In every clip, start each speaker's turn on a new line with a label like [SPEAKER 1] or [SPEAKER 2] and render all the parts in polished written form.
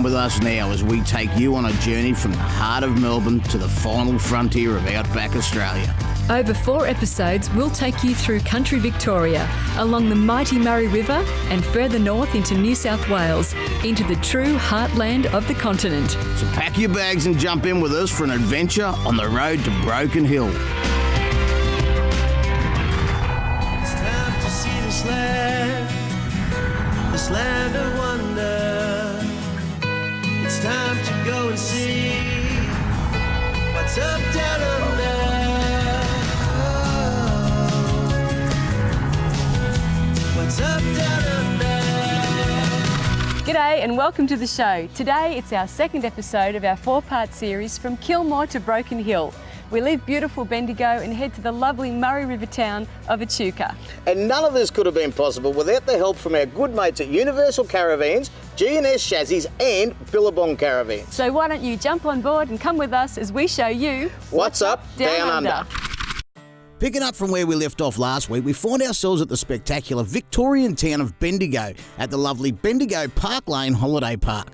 [SPEAKER 1] with us now as we take you on a journey from the heart of Melbourne to the final frontier of outback Australia.
[SPEAKER 2] Over 4 episodes, we'll take you through country Victoria, along the mighty Murray River and further north into New South Wales, into the true heartland of the continent.
[SPEAKER 1] So pack your bags and jump in with us for an adventure on the road to Broken Hill.
[SPEAKER 3] It's time to see this land of wonder. It's time to go and see what's up down under. What's up down under?
[SPEAKER 4] G'day and welcome to the show. Today it's our second episode of our 4-part series From Kilmore to Broken Hill. We leave beautiful Bendigo and head to the lovely Murray River town of Echuca.
[SPEAKER 1] And none of this could have been possible without the help from our good mates at Universal Caravans, G&S Chassis and Billabong Caravans.
[SPEAKER 4] So why don't you jump on board and come with us as we show you
[SPEAKER 1] What's up down under. Picking up from where we left off last week, we find ourselves at the spectacular Victorian town of Bendigo at the lovely Bendigo Park Lane Holiday Park.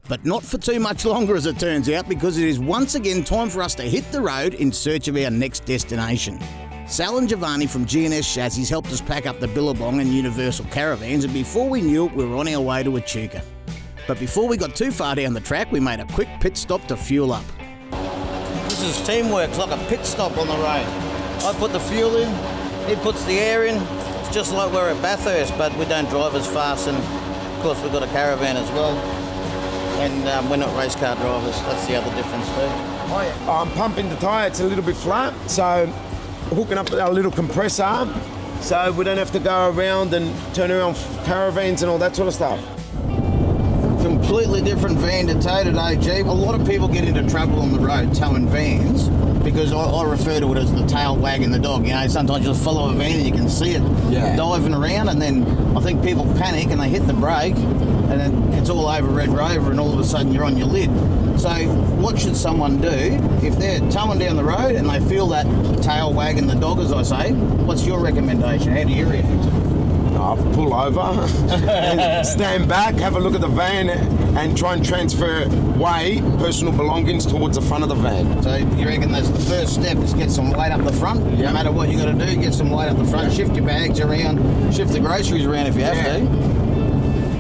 [SPEAKER 1] But not for too much longer, as it turns out, because it is once again time for us to hit the road in search of our next destination. Sal and Giovanni from G&S Chassis helped us pack up the Billabong and Universal Caravans, and before we knew it, we were on our way to Echuca. But before we got too far down the track, we made a quick pit stop to fuel up. This is teamwork, it's like a pit stop on the road. I put the fuel in, he puts the air in. It's just like we're at Bathurst, but we don't drive as fast, and of course we've got a caravan as well. And we're not race car drivers, that's the other difference too.
[SPEAKER 5] I'm pumping the tyre, it's a little bit flat, so hooking up our little compressor so we don't have to go around and turn around caravans and all that sort of stuff.
[SPEAKER 1] Completely different van to tow today, G. A lot of people get into trouble on the road towing vans because I refer to it as the tail wagging the dog. You know, sometimes you'll follow a van and you can see it diving around, and then I think people panic and they hit the brake and then it's all over Red Rover and all of a sudden you're on your lid. So what should someone do if they're towing down the road and they feel that tail wagging the dog, as I say? What's your recommendation? How do you react?
[SPEAKER 5] I'll pull over, and stand back, have a look at the van and try and transfer weight, personal belongings towards the front of the van.
[SPEAKER 1] So you reckon that's the first step, is get some weight up the front?
[SPEAKER 5] Yeah.
[SPEAKER 1] No matter what you got to do, get some weight up the front, shift your bags around, shift the groceries around if you have to.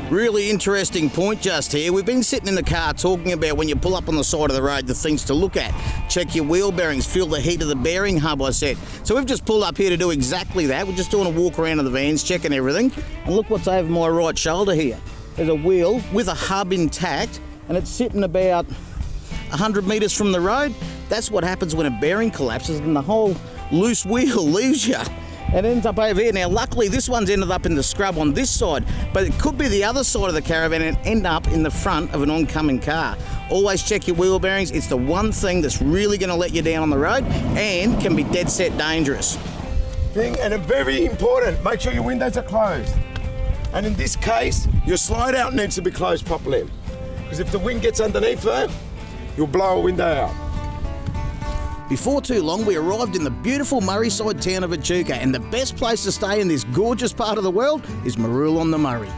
[SPEAKER 1] Really interesting point just here. We've been sitting in the car talking about when you pull up on the side of the road, the things to look at. Check your wheel bearings, feel the heat of the bearing hub, I said. So we've just pulled up here to do exactly that. We're just doing a walk around of the vans, checking everything. And look what's over my right shoulder here. There's a wheel with a hub intact, and it's sitting about 100 metres from the road. That's what happens when a bearing collapses and the whole loose wheel leaves you. It ends up over here. Now, luckily, this one's ended up in the scrub on this side, but it could be the other side of the caravan and end up in the front of an oncoming car. Always check your wheel bearings. It's the one thing that's really going to let you down on the road and can be dead set dangerous.
[SPEAKER 5] And very important, make sure your windows are closed. And in this case, your slide out needs to be closed properly. Because if the wind gets underneath it, you'll blow a window out.
[SPEAKER 1] Before too long, we arrived in the beautiful Murray-side town of Echuca, and the best place to stay in this gorgeous part of the world is Maroola on the Murray.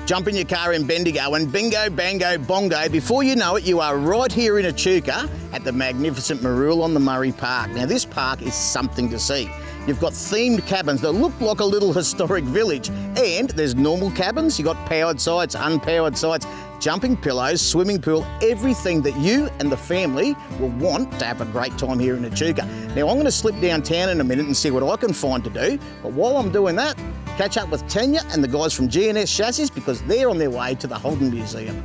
[SPEAKER 1] Jump in your car in Bendigo and bingo, bango, bongo, before you know it, you are right here in Echuca at the magnificent Maroola on the Murray Park. Now, this park is something to see. You've got themed cabins that look like a little historic village, and there's normal cabins, you've got powered sites, unpowered sites, jumping pillows, swimming pool, everything that you and the family will want to have a great time here in Echuca. Now, I'm going to slip downtown in a minute and see what I can find to do, but while I'm doing that, catch up with Tanya and the guys from G&S Chassis because they're on their way to the Holden Museum.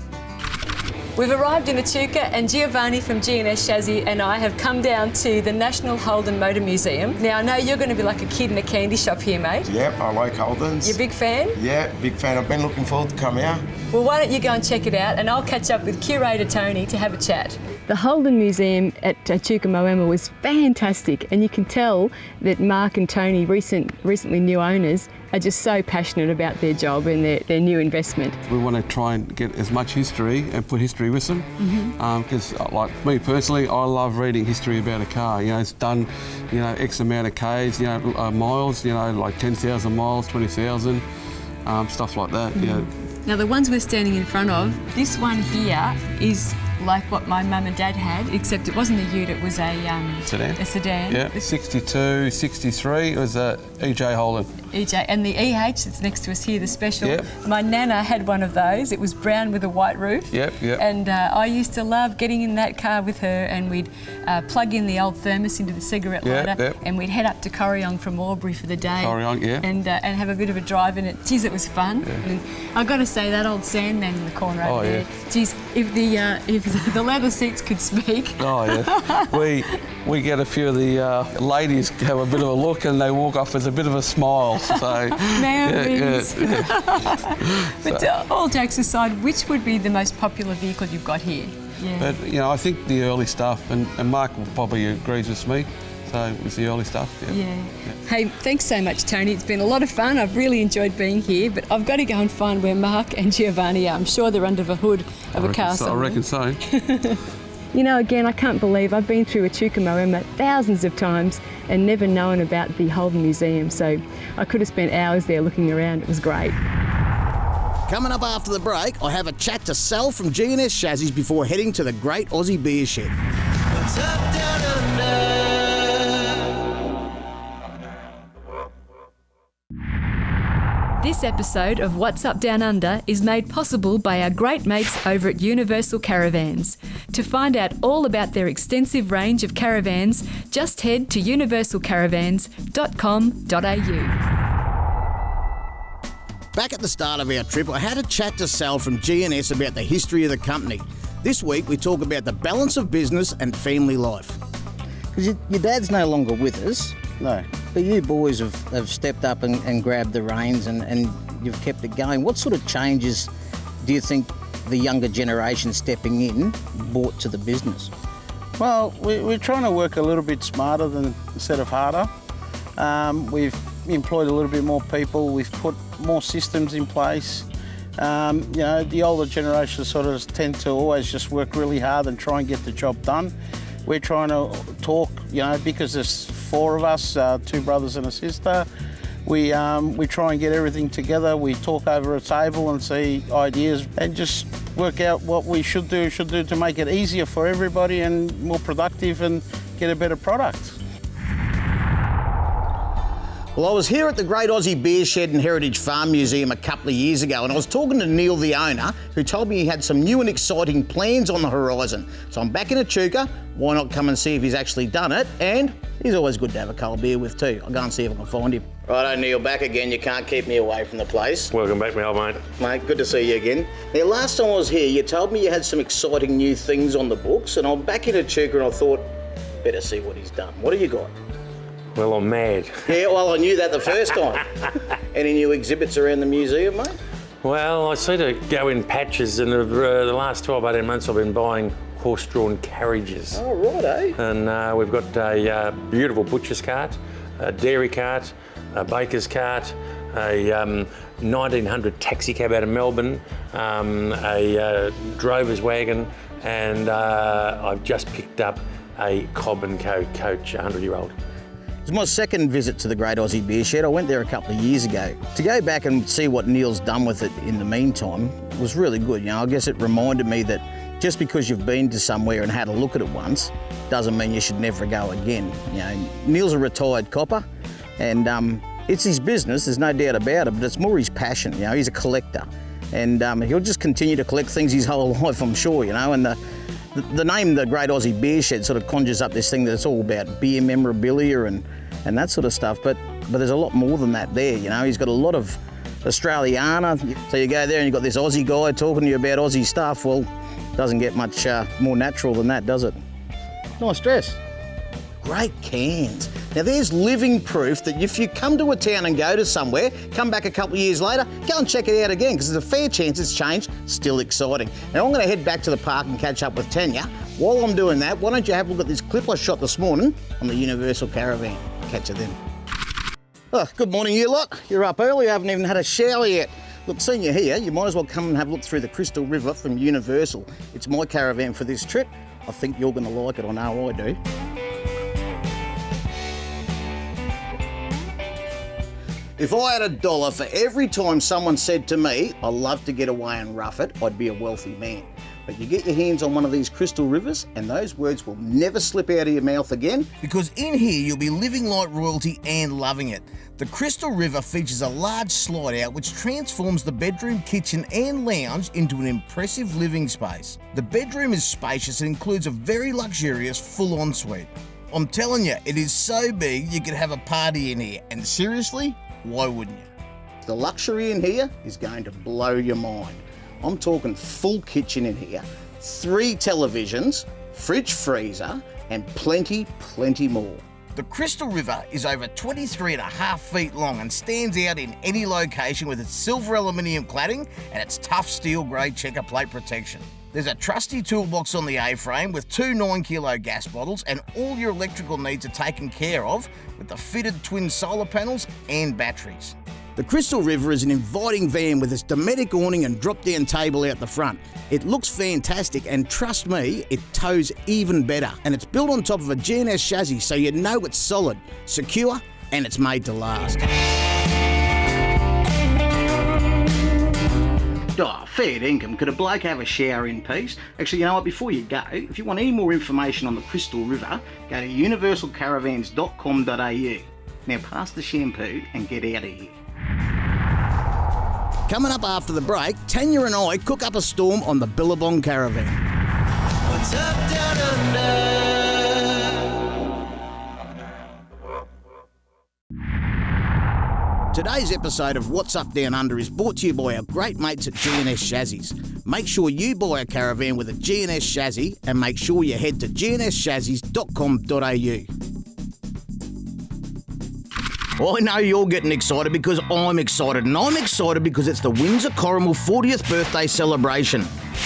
[SPEAKER 4] We've arrived in Echuca and Giovanni from G&S Chassis and I have come down to the National Holden Motor Museum. Now, I know you're going to be like a kid in a candy shop here, mate.
[SPEAKER 5] Yep, I like Holdens.
[SPEAKER 4] You're a big fan?
[SPEAKER 5] Yeah, big fan. I've been looking forward to come here.
[SPEAKER 4] Well, why don't you go and check it out and I'll catch up with curator Tony to have a chat. The Holden Museum at Echuca Moama was fantastic, and you can tell that Mark and Tony, recently new owners, are just so passionate about their job and their new investment.
[SPEAKER 6] We want to try and get as much history and put history with them, because like me personally, I love reading history about a car. You know, it's done, you know, X amount of Ks, you know, miles, you know, like 10,000 miles, 20,000, stuff like that. You know,
[SPEAKER 4] Now the ones we're standing in front of, this one here is like what my mum and dad had, except it wasn't a ute, it was a
[SPEAKER 6] Sedan.
[SPEAKER 4] A sedan.
[SPEAKER 6] Yeah, 62, 63, it was a EJ Holden.
[SPEAKER 4] EJ, and the EH that's next to us here, the special.
[SPEAKER 6] Yep.
[SPEAKER 4] My nana had one of those. It was brown with a white roof.
[SPEAKER 6] Yep.
[SPEAKER 4] And I used to love getting in that car with her, and we'd plug in the old thermos into the cigarette lighter, and we'd head up to Corryong from Albury for the day.
[SPEAKER 6] Corryong, yeah.
[SPEAKER 4] And have a bit of a drive in it. Geez, it was fun.
[SPEAKER 6] Yeah.
[SPEAKER 4] And I've got to say, that old Sandman in the corner over there.
[SPEAKER 6] Yeah.
[SPEAKER 4] Geez, if the leather seats could speak.
[SPEAKER 6] Oh yeah, we get a few of the ladies have a bit of a look and they walk off with a bit of a smile. So
[SPEAKER 4] Memories.
[SPEAKER 6] yeah.
[SPEAKER 4] But all jokes aside, which would be the most popular vehicle you've got here? Yeah.
[SPEAKER 6] But you know, I think the early stuff, and Mark probably agrees with me. So it was the early stuff.
[SPEAKER 4] Yeah. Hey, thanks so much, Tony. It's been a lot of fun. I've really enjoyed being here, but I've got to go and find where Mark and Giovanni are. I'm sure they're under the hood of a car somewhere.
[SPEAKER 6] I reckon so.
[SPEAKER 4] You know, again, I can't believe I've been through Echuca Moama thousands of times and never known about the Holden Museum, so I could have spent hours there looking around. It was great.
[SPEAKER 1] Coming up after the break, I have a chat to Sal from G&S Chassis before heading to the Great Aussie Beer Shed.
[SPEAKER 3] What's up down under?
[SPEAKER 2] This episode of What's Up Down Under is made possible by our great mates over at Universal Caravans. To find out all about their extensive range of caravans, just head to universalcaravans.com.au.
[SPEAKER 1] Back at the start of our trip, I had a chat to Sal from G&S about the history of the company. This week, we talk about the balance of business and family life.
[SPEAKER 7] Because your dad's no longer with us.
[SPEAKER 1] No.
[SPEAKER 7] But you boys have stepped up and grabbed the reins and you've kept it going. What sort of changes do you think the younger generation stepping in brought to the business?
[SPEAKER 8] Well, we're trying to work a little bit smarter instead of harder. We've employed a little bit more people. We've put more systems in place. You know, the older generation sort of tend to always just work really hard and try and get the job done. We're trying to talk, you know, because there's 4 of us, 2 brothers and a sister. We try and get everything together. We talk over a table and see ideas and just work out what we should do to make it easier for everybody and more productive and get a better product.
[SPEAKER 1] Well, I was here at the Great Aussie Beer Shed and Heritage Farm Museum a couple of years ago, and I was talking to Neil, the owner, who told me he had some new and exciting plans on the horizon. So I'm back in Echuca. Why not come and see if he's actually done it? And he's always good to have a cold beer with too. I'll go and see if I can find him. Righto, Neil, back again. You can't keep me away from the place.
[SPEAKER 9] Welcome back, my old mate.
[SPEAKER 1] Mate, good to see you again. Now, last time I was here, you told me you had some exciting new things on the books, and I'm back in Echuca and I thought, better see what he's done. What have you got?
[SPEAKER 9] Well, I'm mad.
[SPEAKER 1] Yeah, well, I knew that the first time. Any new exhibits around the museum, mate?
[SPEAKER 9] Well, I seem to go in patches, and the last 12, 18 months I've been buying horse-drawn carriages.
[SPEAKER 1] Oh, right, eh?
[SPEAKER 9] And we've got a beautiful butcher's cart, a dairy cart, a baker's cart, a 1900 taxi cab out of Melbourne, a drover's wagon, and I've just picked up a Cobb & Co coach, 100-year-old.
[SPEAKER 1] It was my second visit to the Great Aussie Beer Shed. I went there a couple of years ago. To go back and see what Neil's done with it in the meantime was really good. You know, I guess it reminded me that just because you've been to somewhere and had a look at it once doesn't mean you should never go again. You know, Neil's a retired copper, and it's his business, there's no doubt about it, but it's more his passion. You know, he's a collector, and he'll just continue to collect things his whole life, I'm sure, you know. And the name the Great Aussie Beer Shed sort of conjures up this thing that it's all about beer memorabilia and that sort of stuff, but there's a lot more than that there, you know. He's got a lot of Australiana, so you go there and you've got this Aussie guy talking to you about Aussie stuff. Well, doesn't get much more natural than that, does it? Nice dress. Great cans. Now there's living proof that if you come to a town and go to somewhere, come back a couple of years later, go and check it out again, because there's a fair chance it's changed. Still exciting. Now I'm going to head back to the park and catch up with Tanya. While I'm doing that, why don't you have a look at this clip I shot this morning on the Universal Caravan. Catch you then. Oh, good morning, you lot. You're up early, I haven't even had a shower yet. Look, seeing you here, you might as well come and have a look through the Crystal River from Universal. It's my caravan for this trip. I think you're going to like it, I know I do. If I had $1 for every time someone said to me, I love to get away and rough it, I'd be a wealthy man. But you get your hands on one of these Crystal Rivers and those words will never slip out of your mouth again, because in here you'll be living like royalty and loving it. The Crystal River features a large slide out which transforms the bedroom, kitchen and lounge into an impressive living space. The bedroom is spacious and includes a very luxurious full ensuite. I'm telling you, it is so big you could have a party in here, and seriously, why wouldn't you? The luxury in here is going to blow your mind. I'm talking full kitchen in here, 3 televisions, fridge freezer, and plenty more. The Crystal River is over 23.5 feet long and stands out in any location with its silver aluminium cladding and its tough steel grey checker plate protection. There's a trusty toolbox on the A-frame with 2 9-kilo gas bottles, and all your electrical needs are taken care of with the fitted twin solar panels and batteries. The Crystal River is an inviting van with its Dometic awning and drop-down table out the front. It looks fantastic, and trust me, it tows even better. And it's built on top of a GNS chassis, so you know it's solid, secure, and it's made to last. Oh, fair dinkum. Could a bloke have a shower in peace? Actually, you know what, before you go, if you want any more information on the Crystal River, go to universalcaravans.com.au. Now pass the shampoo and get out of here. Coming up after the break, Tanya and I cook up a storm on the Billabong Caravan.
[SPEAKER 3] What's up down under?
[SPEAKER 1] Today's episode of What's Up Down Under is brought to you by our great mates at GNS Chassis. Make sure you buy a caravan with a GNS chassis, and make sure you head to gnschassis.com.au. I know you're getting excited because I'm excited, and I'm excited because it's the Windsor Corrimal 40th birthday celebration.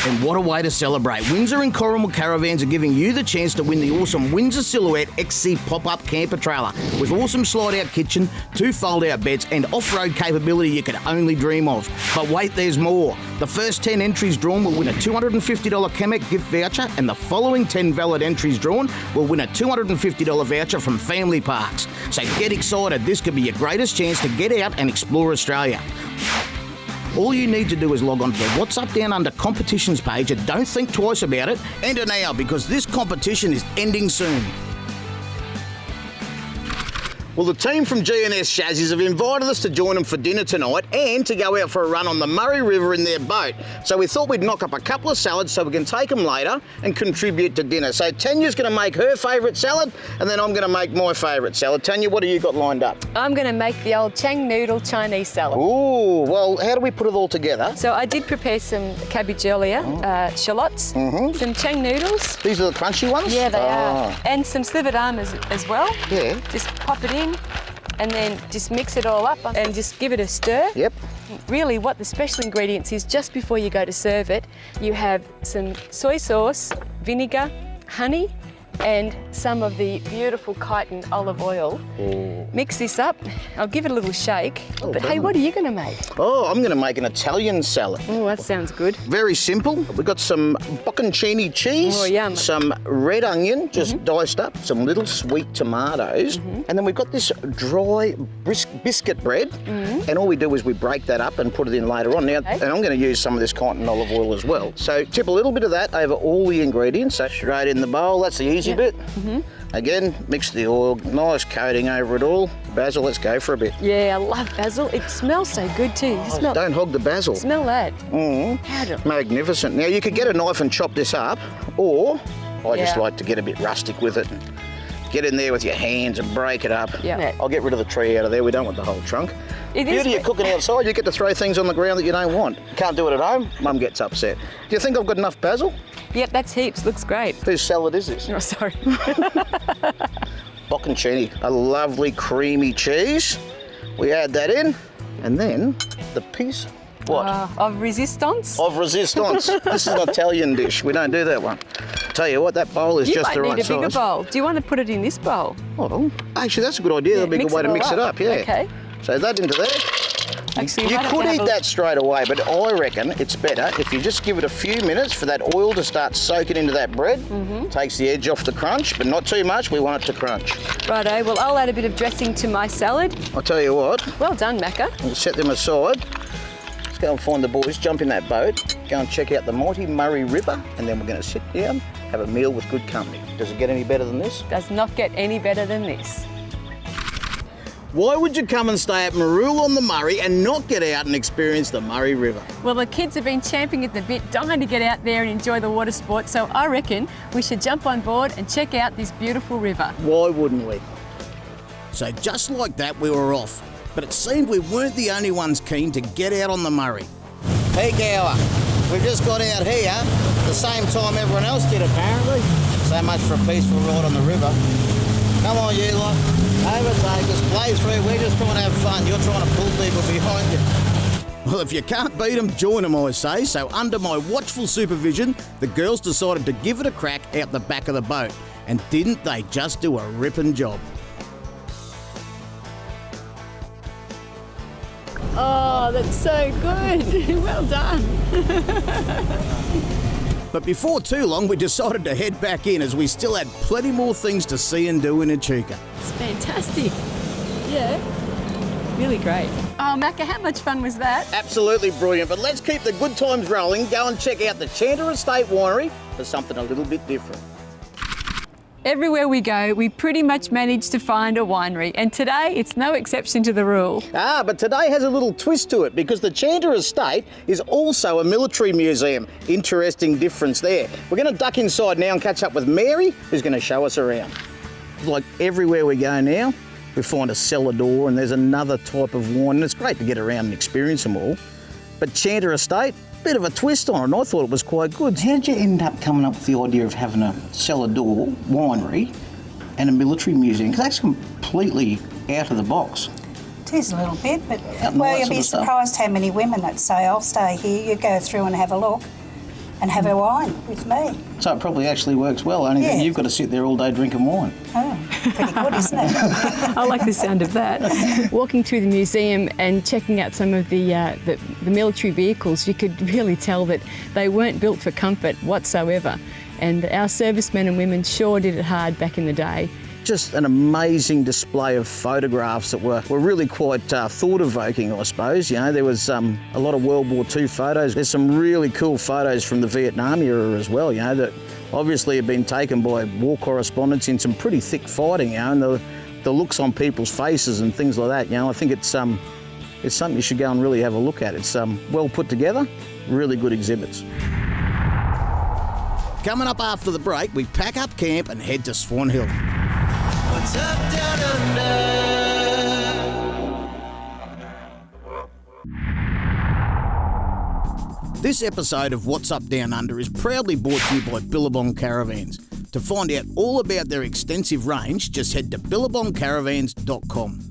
[SPEAKER 1] And what a way to celebrate. Windsor and Corrimal Caravans are giving you the chance to win the awesome Windsor Silhouette XC pop-up camper trailer with awesome slide-out kitchen, 2 fold-out beds and off-road capability you could only dream of. But wait, there's more. The first 10 entries drawn will win a $250 Kamek gift voucher, and the following 10 valid entries drawn will win a $250 voucher from Family Parks. So get excited. This could be your greatest chance to get out and explore Australia. All you need to do is log on to the What's Up Down Under competitions page and don't think twice about it. Enter now, because this competition is ending soon. Well, the team from GNS Chassis have invited us to join them for dinner tonight and to go out for a run on the Murray River in their boat. So we thought we'd knock up a couple of salads so we can take them later and contribute to dinner. So Tanya's going to make her favourite salad, and then I'm going to make my favourite salad. Tanya, what have you got lined up?
[SPEAKER 4] I'm going to make the old Chang noodle Chinese salad.
[SPEAKER 1] Ooh, well, how do we put it all together?
[SPEAKER 4] So I did prepare some cabbage earlier, shallots, some Chang noodles.
[SPEAKER 1] These are the crunchy ones?
[SPEAKER 4] Yeah, they are. And some slivered almonds as well.
[SPEAKER 1] Yeah.
[SPEAKER 4] Just pop it in and then just mix it all up and just give it a stir.
[SPEAKER 1] Yep.
[SPEAKER 4] Really what the special ingredients is, just before you go to serve it, you have some soy sauce, vinegar, honey, and some of the beautiful chitin olive oil.
[SPEAKER 1] Ooh.
[SPEAKER 4] Mix this up. I'll give it a little shake.
[SPEAKER 1] Oh,
[SPEAKER 4] but hey, what are you going to make?
[SPEAKER 1] Oh, I'm going to make an Italian salad.
[SPEAKER 4] Oh, that sounds good.
[SPEAKER 1] Very simple. We've got some bocconcini cheese,
[SPEAKER 4] Oh, yum.
[SPEAKER 1] some red onion, just diced up, some little sweet tomatoes, and then we've got this dry biscuit bread, and all we do is we break that up and put it in later on. Now, and I'm going to use some of this chitin olive oil as well. So tip a little bit of that over all the ingredients, so straight in the bowl. That's the easy bit. Again, mix the oil, nice coating over it all. Basil, let's go for a bit.
[SPEAKER 4] Yeah, I love basil. It smells so good too.
[SPEAKER 1] Don't hog the basil.
[SPEAKER 4] Smell that.
[SPEAKER 1] Magnificent. Now, you could get a knife and chop this up, or I just like to get a bit rustic with it and get in there with your hands and break it up.
[SPEAKER 4] Yeah.
[SPEAKER 1] I'll get rid of the tree out of there. We don't want the whole trunk.
[SPEAKER 4] It is
[SPEAKER 1] Beauty of cooking outside, you get to throw things on the ground that you don't want. Can't do it at home, Mum gets upset. Do you think I've got enough basil?
[SPEAKER 4] Yep, that's heaps. Looks great.
[SPEAKER 1] Whose salad is this?
[SPEAKER 4] Oh, sorry.
[SPEAKER 1] Bocconcini, a lovely creamy cheese. We add that in, and then the piece. What?
[SPEAKER 4] Of resistance.
[SPEAKER 1] Of resistance. This is an Italian dish. We don't do that one. Tell you what, that bowl is just the right size.
[SPEAKER 4] You might need a bigger bowl. Do you want to put it in this bowl?
[SPEAKER 1] Oh, actually, that's a good idea. That'd be a good way to mix it up. Yeah.
[SPEAKER 4] Okay.
[SPEAKER 1] So that into there.
[SPEAKER 4] Actually,
[SPEAKER 1] You
[SPEAKER 4] right up
[SPEAKER 1] could
[SPEAKER 4] to have
[SPEAKER 1] eat
[SPEAKER 4] a-
[SPEAKER 1] that straight away, but I reckon it's better if you just give it a few minutes for that oil to start soaking into that bread. Takes the edge off the crunch, but not too much. We want it to crunch.
[SPEAKER 4] Righto, well, I'll add a bit of dressing to my salad.
[SPEAKER 1] I'll tell you what,
[SPEAKER 4] Well done, Macca.
[SPEAKER 1] we'll set them aside. Let's go and find the boys, jump in that boat, go and check out the Mighty Murray River, and then we're going to sit down, have a meal with good company. Does it get any better than this?
[SPEAKER 4] Does not get any better than this.
[SPEAKER 1] Why would you come and stay at Marul on the Murray and not get out and experience the Murray River?
[SPEAKER 4] Well, the kids have been champing at the bit, dying to get out there and enjoy the water sport, so I reckon we should jump on board and check out this beautiful river.
[SPEAKER 1] Why wouldn't we? So just like that, we were off. But it seemed we weren't the only ones keen to get out on the Murray. Peak hour. We've just got out here the same time everyone else did, apparently. So much for a peaceful ride on the river. Come on, you lot. Overtake us, play through. We're just trying to have fun. You're trying to pull people behind you. Well, if you can't beat them, join them, I say. So under my watchful supervision, the girls decided to give it a crack out the back of the boat. And didn't they just do a ripping job?
[SPEAKER 4] Oh, that's so good. Well done.
[SPEAKER 1] But before too long, we decided to head back in as we still had plenty more things to see and do in Echuca.
[SPEAKER 4] It's fantastic. Yeah. Really great. Oh, Macca, how much fun was that?
[SPEAKER 1] Absolutely brilliant, but let's keep the good times rolling. Go and check out the Chanter Estate Winery for something a little bit different.
[SPEAKER 4] Everywhere we go, we pretty much manage to find a winery, and today it's no exception to the rule.
[SPEAKER 1] But today has a little twist to it because the Chanter Estate is also a military museum. Interesting difference there. We're going to duck inside now and catch up with Mary, who's going to show us around. Like everywhere we go now, we find a cellar door and there's another type of wine, and it's great to get around and experience them all. But Chanter Estate, bit of a twist on it, and I thought it was quite good. How did you end up coming up with the idea of having a cellar door winery and a military museum? Because that's completely out of the box.
[SPEAKER 10] It is a little bit, but
[SPEAKER 1] and all
[SPEAKER 10] well,
[SPEAKER 1] that
[SPEAKER 10] you'll
[SPEAKER 1] sort
[SPEAKER 10] be
[SPEAKER 1] of stuff.
[SPEAKER 10] surprised how many women that say, I'll stay here, you go through and have a look and have a wine with me.
[SPEAKER 1] So it probably actually works well, only that
[SPEAKER 10] Yeah.
[SPEAKER 1] you've got to sit there all day drinking wine.
[SPEAKER 10] Oh, pretty good, isn't it?
[SPEAKER 4] I like the sound of that. Walking through the museum and checking out some of the military vehicles, you could really tell that they weren't built for comfort whatsoever. And our servicemen and women sure did it hard back in the day.
[SPEAKER 1] Just an amazing display of photographs that were really quite thought-evoking, I suppose. You know, there was a lot of World War II photos. There's some really cool photos from the Vietnam era as well, you know, that obviously have been taken by war correspondents in some pretty thick fighting, you know, and the looks on people's faces and things like that, you know. I think it's something you should go and really have a look at. It's well put together, really good exhibits. Coming up after the break, we pack up camp and head to Swan Hill.
[SPEAKER 3] What's up down under?
[SPEAKER 1] This episode of What's Up Down Under is proudly brought to you by Billabong Caravans. To find out all about their extensive range, just head to billabongcaravans.com.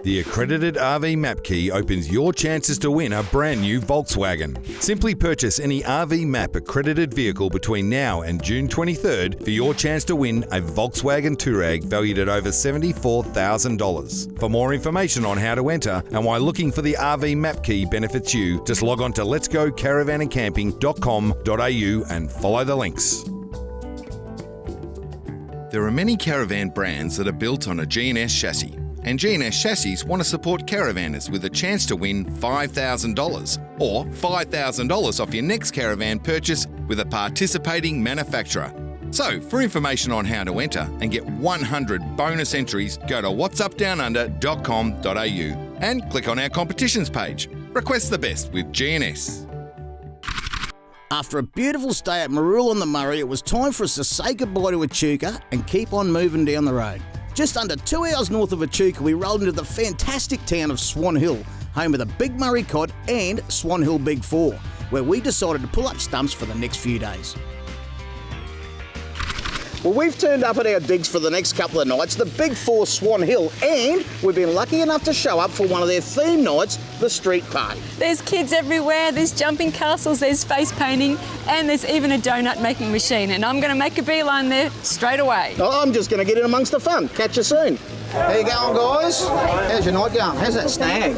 [SPEAKER 11] The accredited RV Map Key opens your chances to win a brand new Volkswagen. Simply purchase any RV Map accredited vehicle between now and June 23rd for your chance to win a Volkswagen Touareg valued at over $74,000. For more information on how to enter and why looking for the RV Map Key benefits you, just log on to letsgocaravanandcamping.com.au and follow the links. There are many caravan brands that are built on a G&S chassis. And G&S Chassis want to support caravanners with a chance to win $5,000 or $5,000 off your next caravan purchase with a participating manufacturer. So, for information on how to enter and get 100 bonus entries, go to whatsupdownunder.com.au and click on our competitions page. Request the best with G&S.
[SPEAKER 1] After a beautiful stay at Marul on the Murray, it was time for us to say goodbye to Echuca and keep on moving down the road. Just under 2 hours north of Echuca, we rolled into the fantastic town of Swan Hill, home of the Big Murray Cod and Swan Hill Big Four, where we decided to pull up stumps for the next few days. Well, we've turned up at our digs for the next couple of nights, the Big Four Swan Hill, and we've been lucky enough to show up for one of their theme nights, the Street Party.
[SPEAKER 4] There's kids everywhere, there's jumping castles, there's face painting, and there's even a donut making machine, and I'm going to make a beeline there straight away.
[SPEAKER 1] I'm just going to get in amongst the fun. Catch you soon. How you going, guys? How's your night going? How's that snag?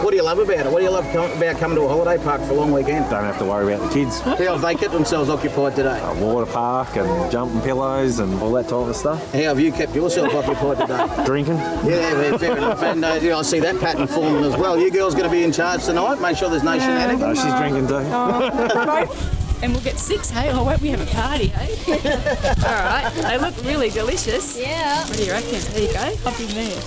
[SPEAKER 1] What do you love about it? What do you love about coming to a holiday park for a long weekend?
[SPEAKER 12] Don't have to worry about the kids.
[SPEAKER 1] How have they kept themselves occupied today?
[SPEAKER 12] Water park and jumping pillows and all that type of stuff.
[SPEAKER 1] How have you kept yourself occupied today?
[SPEAKER 12] Drinking.
[SPEAKER 1] Yeah, fair enough. And I see that pattern forming as well. You girls going to be in charge tonight? Make sure there's no shenanigans.
[SPEAKER 12] She's drinking too.
[SPEAKER 2] And we'll get 6, hey? Oh, won't we have a party, hey? All right, they look really delicious.
[SPEAKER 4] Yeah.
[SPEAKER 2] What do you reckon? There you go, hop in there.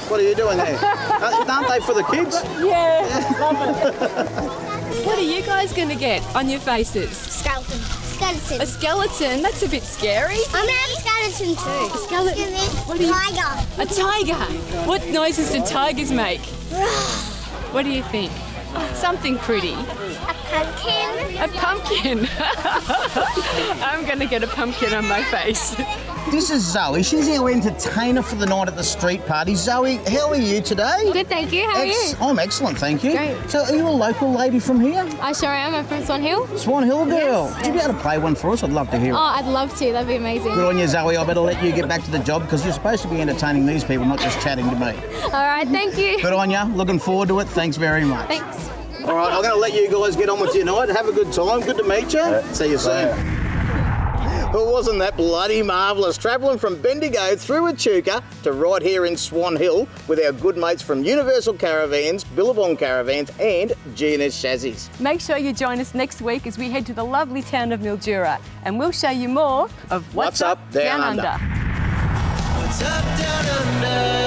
[SPEAKER 1] What are you doing there? Aren't they for the kids?
[SPEAKER 2] Yeah, love it. What are you guys going to get on your faces?
[SPEAKER 13] Skeleton.
[SPEAKER 2] A skeleton? That's a bit scary.
[SPEAKER 13] I'm gonna have a skeleton too.
[SPEAKER 2] A skeleton?
[SPEAKER 13] What are you? Tiger.
[SPEAKER 2] A tiger? What noises do tigers make? What do you think? Something pretty.
[SPEAKER 13] A pumpkin.
[SPEAKER 2] A pumpkin. I'm going to get a pumpkin on my face.
[SPEAKER 1] This is Zoe. She's our entertainer for the night at the street party. Zoe, how are you today?
[SPEAKER 14] Good, thank you. How are you?
[SPEAKER 1] I'm excellent, thank you.
[SPEAKER 14] Great.
[SPEAKER 1] So are you a local lady from here?
[SPEAKER 14] I sure am. I'm from Swan Hill.
[SPEAKER 1] Swan Hill girl.
[SPEAKER 14] Yes.
[SPEAKER 1] Would you be able to play one for us? I'd love to hear it.
[SPEAKER 14] Oh, I'd love to. That'd be amazing.
[SPEAKER 1] Good on you, Zoe. I better let you get back to the job because you're supposed to be entertaining these people, not just chatting to me.
[SPEAKER 14] All right, thank you.
[SPEAKER 1] Good on you. Looking forward to it. Thanks very much.
[SPEAKER 14] Thanks.
[SPEAKER 1] All right, I'm going to let you guys get on with your night. Have a good time. Good to meet you. See you soon. Well, wasn't that bloody marvellous? Travelling from Bendigo through Echuca to right here in Swan Hill with our good mates from Universal Caravans, Billabong Caravans and G&S Chassis.
[SPEAKER 2] Make sure you join us next week as we head to the lovely town of Mildura and we'll show you more of What's Up Down Under.
[SPEAKER 3] What's up down under?